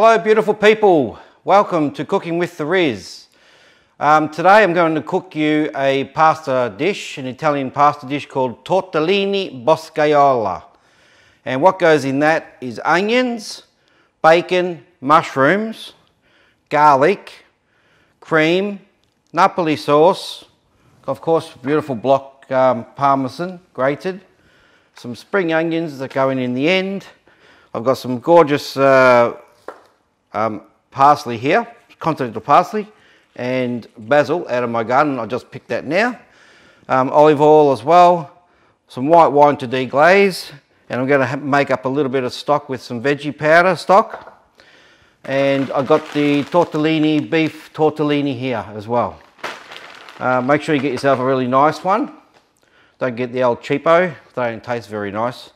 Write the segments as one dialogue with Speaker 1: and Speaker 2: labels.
Speaker 1: Hello beautiful people, welcome to Cooking with the Riz. Today I'm going to cook you a pasta dish, an Italian pasta dish called Tortellini Boscaiola. And what goes in that is onions, bacon, mushrooms, garlic, cream, Napoli sauce, of course beautiful block parmesan grated, some spring onions that go in the end. I've got some gorgeous parsley here, continental parsley, and basil out of my garden. I just picked that now. Olive oil as well, some white wine to deglaze, and I'm going to make up a little bit of stock with some veggie powder stock. And I've got the tortellini, beef tortellini here as well. Make sure you get yourself a really nice one. Don't get the old cheapo, they don't taste very nice.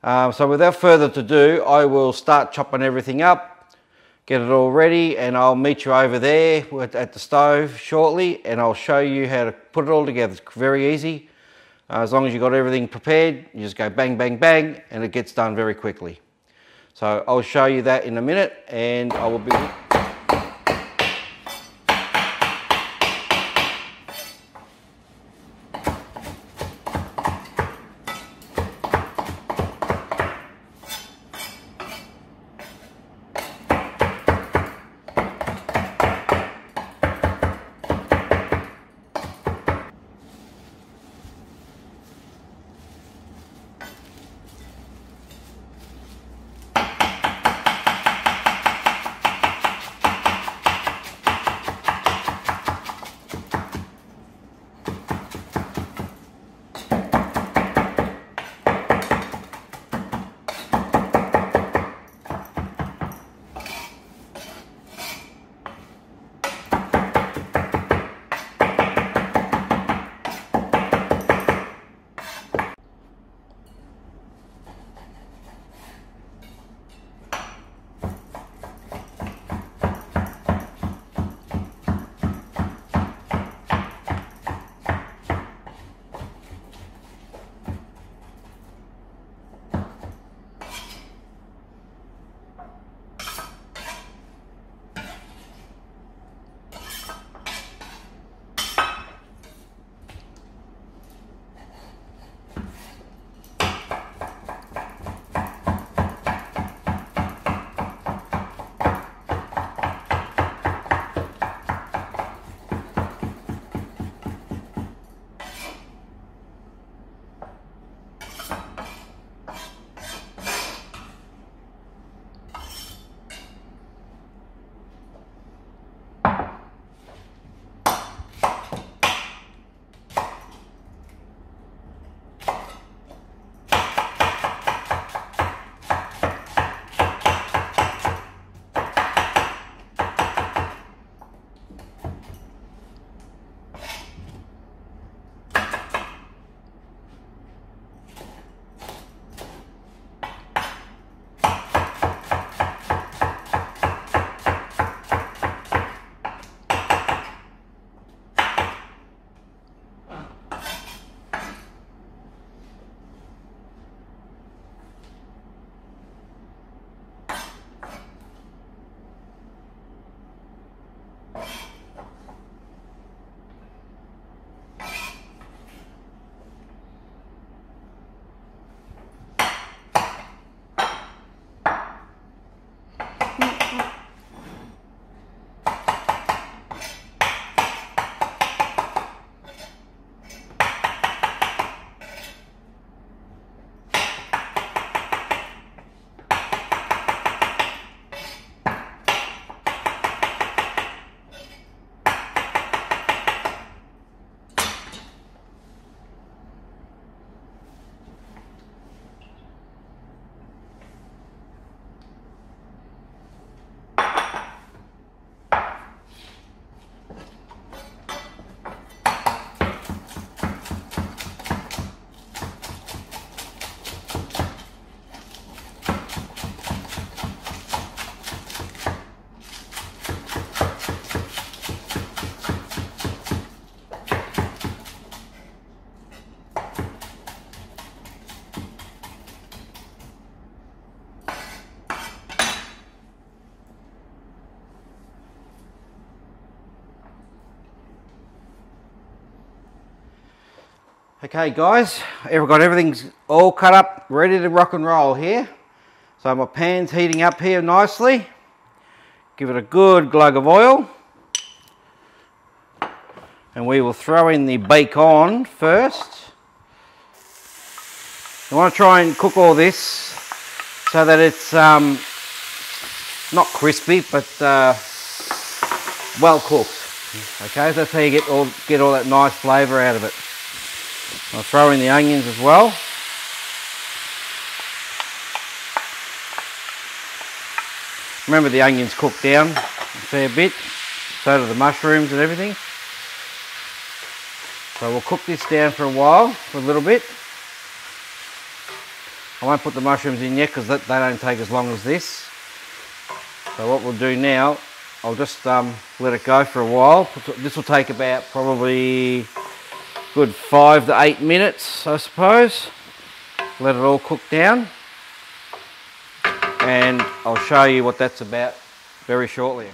Speaker 1: So without further ado, I will start chopping everything up, get it all ready, and I'll meet you over there at the stove shortly, and I'll show you how to put it all together. It's very easy. As long as you've got everything prepared, you just go bang, bang, bang, and it gets done very quickly. So I'll show you that in a minute, and I will be... Okay guys, I've got everything's all cut up, ready to rock and roll here. So my pan's heating up here nicely. Give it a good glug of oil. And we will throw in the bacon first. You want to try and cook all this so that it's not crispy, but well cooked. Okay, so that's how you get all that nice flavour out of it. I'll throw in the onions as well. Remember, the onions cook down a fair bit, so do the mushrooms and everything. So we'll cook this down for a while, for a little bit. I won't put the mushrooms in yet because they don't take as long as this. So what we'll do now, I'll just let it go for a while. This will take about probably good 5 to 8 minutes, I suppose. Let it all cook down. And I'll show you what that's about very shortly.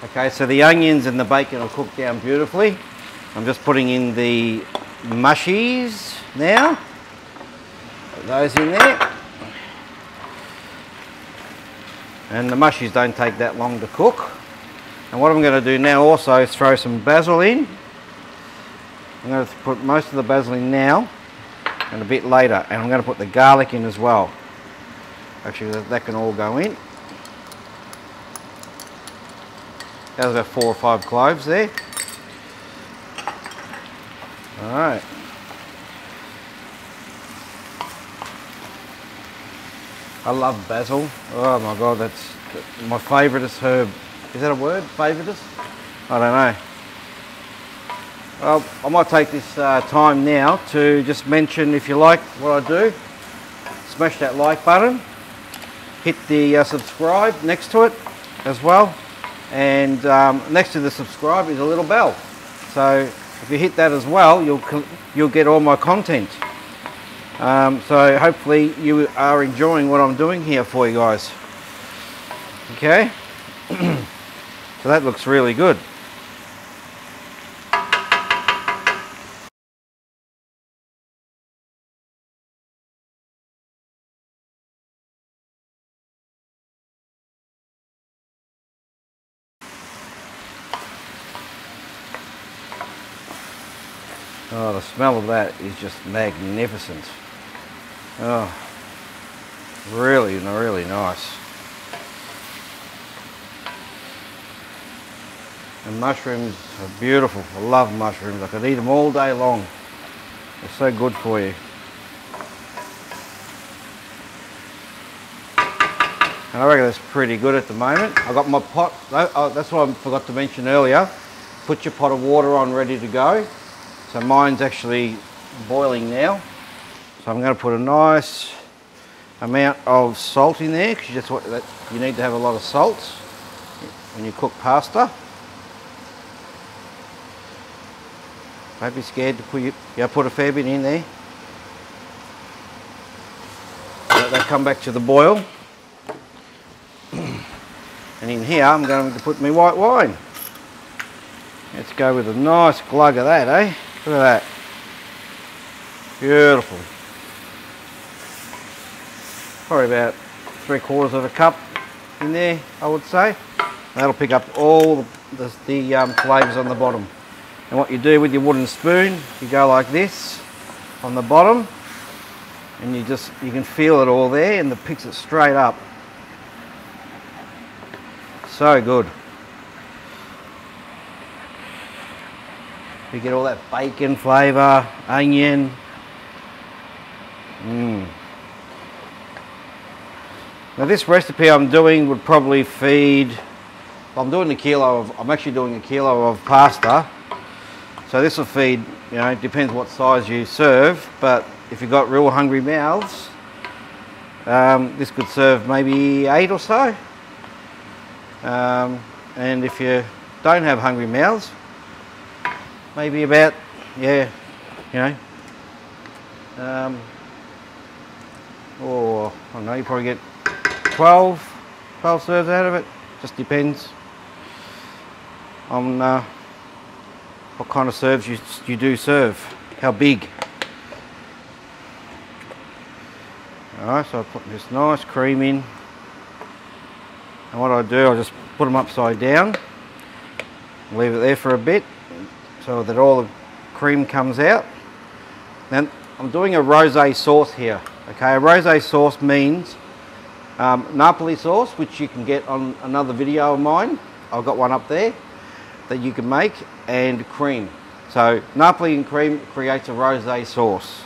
Speaker 1: Okay, so the onions and the bacon will cook down beautifully. I'm just putting in the mushies now. Put those in there. And the mushies don't take that long to cook. And what I'm going to do now also is throw some basil in. I'm going to put most of the basil in now and a bit later. And I'm going to put the garlic in as well. Actually, that can all go in. There's about 4 or 5 cloves there. Alright. I love basil. Oh my god, that's my favouriteest herb. Is that a word? Favouriteest? I don't know. Well, I might take this time now to just mention, if you like what I do, smash that like button. Hit the subscribe next to it as well, and next to the subscribe is a little bell. So if you hit that as well, you'll get all my content. So hopefully you are enjoying what I'm doing here for you guys. Okay, so that looks really good. Oh, the smell of that is just magnificent. Oh, really, really nice. And mushrooms are beautiful. I love mushrooms. I could eat them all day long. They're so good for you. And I reckon that's pretty good at the moment. I got my pot. That's what I forgot to mention earlier. Put your pot of water on ready to go. So mine's actually boiling now. So I'm going to put a nice amount of salt in there, because you need to have a lot of salt when you cook pasta. Don't be scared to put a fair bit in there. Let that come back to the boil. And in here I'm going to put my white wine. Let's go with a nice glug of that, eh? Look at that. Beautiful. Probably about 3/4 of a cup in there, I would say. That'll pick up all the flavours on the bottom. And what you do with your wooden spoon, you go like this on the bottom, and you can feel it all there, and it picks it straight up. So good. You get all that bacon flavour, onion. Now this recipe I'm doing would probably feed, I'm actually doing a kilo of pasta. So this will feed, it depends what size you serve, but if you've got real hungry mouths, this could serve maybe 8 or so. And if you don't have hungry mouths, maybe about, or I don't know, you probably get 12 serves out of it. Just depends on what kind of serves you do serve. how big. Alright, so I put this nice cream in. And what I do, I just put them upside down. Leave it there for a bit so that all the cream comes out. Then I'm doing a rosé sauce here. Okay, a rosé sauce means Napoli sauce, which you can get on another video of mine. I've got one up there that you can make, and cream. So Napoli and cream creates a rosé sauce.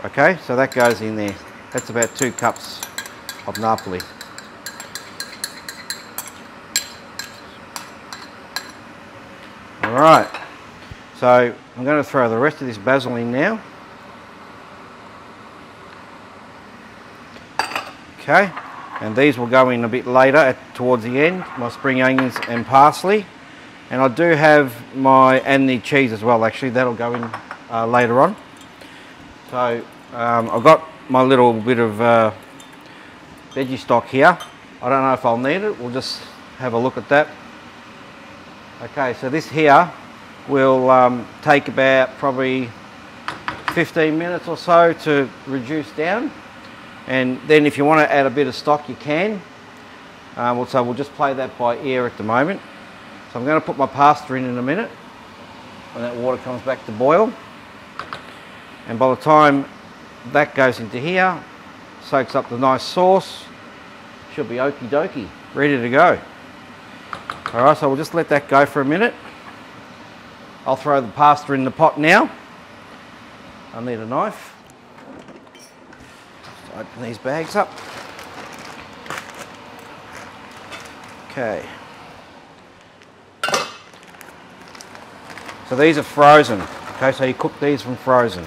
Speaker 1: Okay, so that goes in there. That's about 2 cups of Napoli. Alright, so I'm going to throw the rest of this basil in now. Okay, and these will go in a bit later towards the end, my spring onions and parsley. And I do have and the cheese as well, actually, that'll go in later on. So I've got my little bit of veggie stock here. I don't know if I'll need it, we'll just have a look at that. Okay, so this here will take about probably 15 minutes or so to reduce down. And then if you want to add a bit of stock, you can. So we'll just play that by ear at the moment. So I'm going to put my pasta in a minute when that water comes back to boil. And by the time that goes into here, soaks up the nice sauce, should be okie dokie, ready to go. Alright, so we'll just let that go for a minute. I'll throw the pasta in the pot now. I need a knife. Just open these bags up. Okay. So these are frozen. Okay, so you cook these from frozen.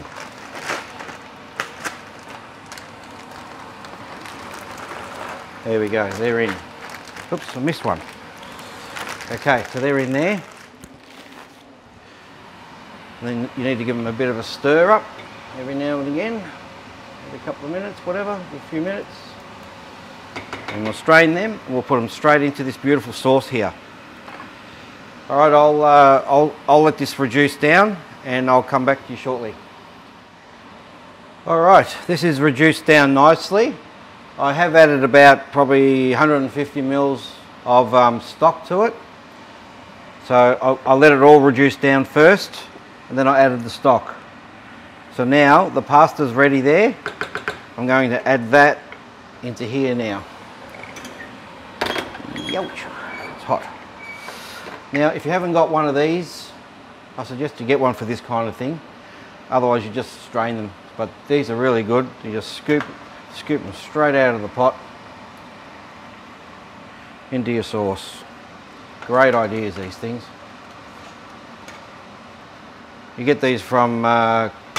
Speaker 1: There we go, they're in. Oops, I missed one. Okay, so they're in there. And then you need to give them a bit of a stir up every now and again. Every couple of minutes, whatever, a few minutes. And we'll strain them and we'll put them straight into this beautiful sauce here. Alright, I'll let this reduce down and I'll come back to you shortly. Alright, this is reduced down nicely. I have added about probably 150 mils of stock to it. So I'll let it all reduce down first and then I added the stock. So now the pasta's ready there. I'm going to add that into here now. Youch, it's hot. Now if you haven't got one of these, I suggest you get one for this kind of thing. Otherwise you just strain them. But these are really good. You just scoop them straight out of the pot into your sauce. Great ideas, these things. You get these from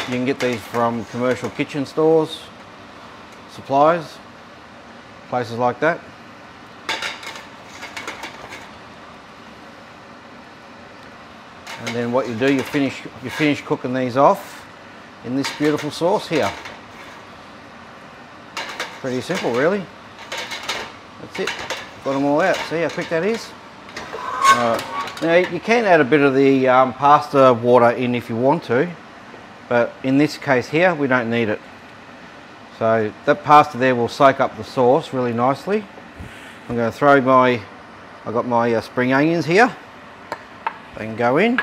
Speaker 1: you can get these from commercial kitchen stores, suppliers, places like that. And then what you do, you finish cooking these off in this beautiful sauce here. Pretty simple, really. That's it. Got them all out. See how quick that is? Now you can add a bit of the pasta water in if you want to, but in this case here we don't need it. So that pasta there will soak up the sauce really nicely. I'm going to throw I've got my spring onions here. They can go in,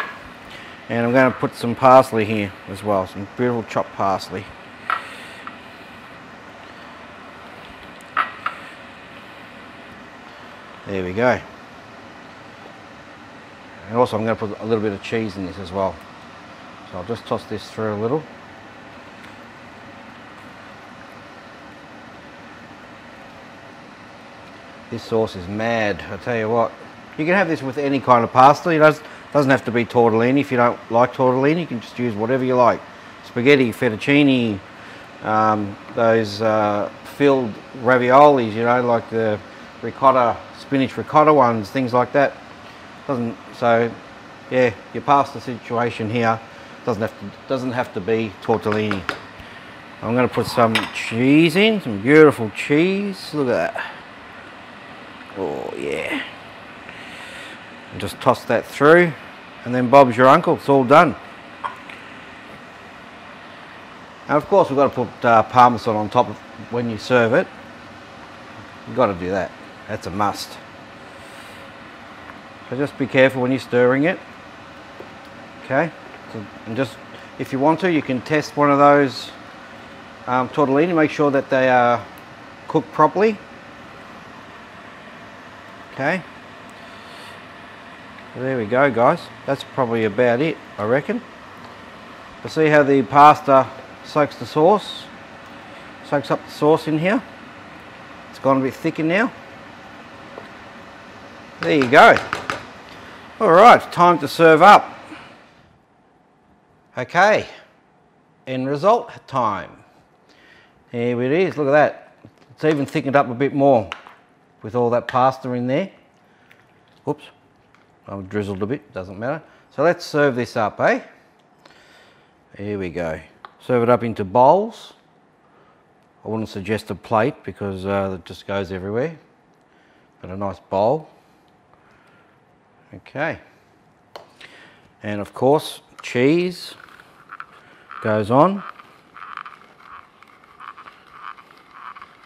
Speaker 1: and I'm going to put some parsley here as well, some beautiful chopped parsley. There we go. And also I'm going to put a little bit of cheese in this as well. So I'll just toss this through a little. This sauce is mad, I tell you what. You can have this with any kind of pasta. It doesn't have to be tortellini. If you don't like tortellini, you can just use whatever you like. Spaghetti, fettuccine, those filled raviolis, you know, like the ricotta, spinach ricotta ones, things like that. So yeah, your pasta situation here doesn't have to be tortellini. I'm going to put some cheese in, some beautiful cheese. Look at that. Oh yeah. And just toss that through, and then Bob's your uncle. It's all done. And of course we've got to put Parmesan on top of when you serve it. You've got to do that. That's a must. So just be careful when you're stirring it. Okay, so, and just if you want to, you can test one of those tortellini, make sure that they are cooked properly. Okay, so there we go, guys. That's probably about it, I reckon. But see how the pasta soaks the sauce, soaks up the sauce in here. It's gone a bit thicker now. There you go. All right, time to serve up. Okay, end result time. Here it is, look at that. It's even thickened up a bit more with all that pasta in there. Whoops, I've drizzled a bit, doesn't matter. So let's serve this up, eh? Here we go. Serve it up into bowls. I wouldn't suggest a plate because it just goes everywhere. But a nice bowl. Okay. And of course, cheese goes on.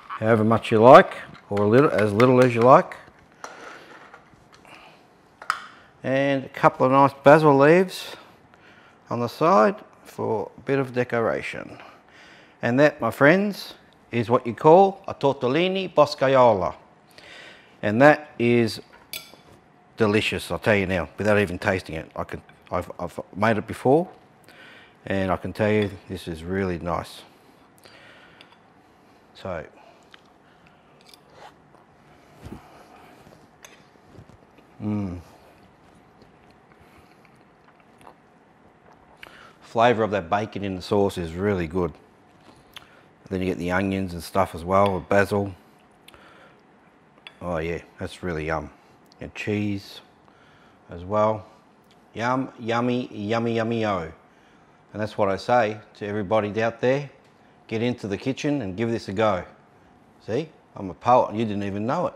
Speaker 1: However much you like, or as little as you like. And a couple of nice basil leaves on the side for a bit of decoration. And that, my friends, is what you call a tortellini boscaiola. And that is delicious, I'll tell you now, without even tasting it. I've made it before, and I can tell you this is really nice. So, flavour of that bacon in the sauce is really good. Then you get the onions and stuff as well, with basil. Oh yeah, that's really yum. And cheese as well. Yum, yummy, yummy, yummy-o. And that's what I say to everybody out there. Get into the kitchen and give this a go. See, I'm a poet and you didn't even know it.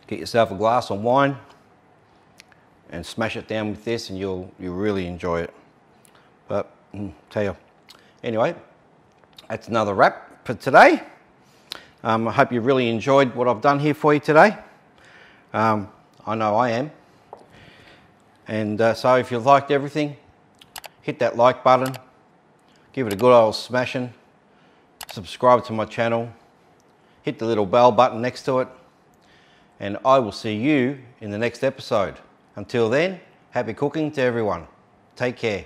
Speaker 1: Get yourself a glass of wine and smash it down with this and you'll really enjoy it. But tell you, anyway, that's another wrap for today. I hope you really enjoyed what I've done here for you today. I know I am. And so if you've liked everything, hit that like button, give it a good old smashing, subscribe to my channel, hit the little bell button next to it, and I will see you in the next episode. Until then, happy cooking to everyone. Take care.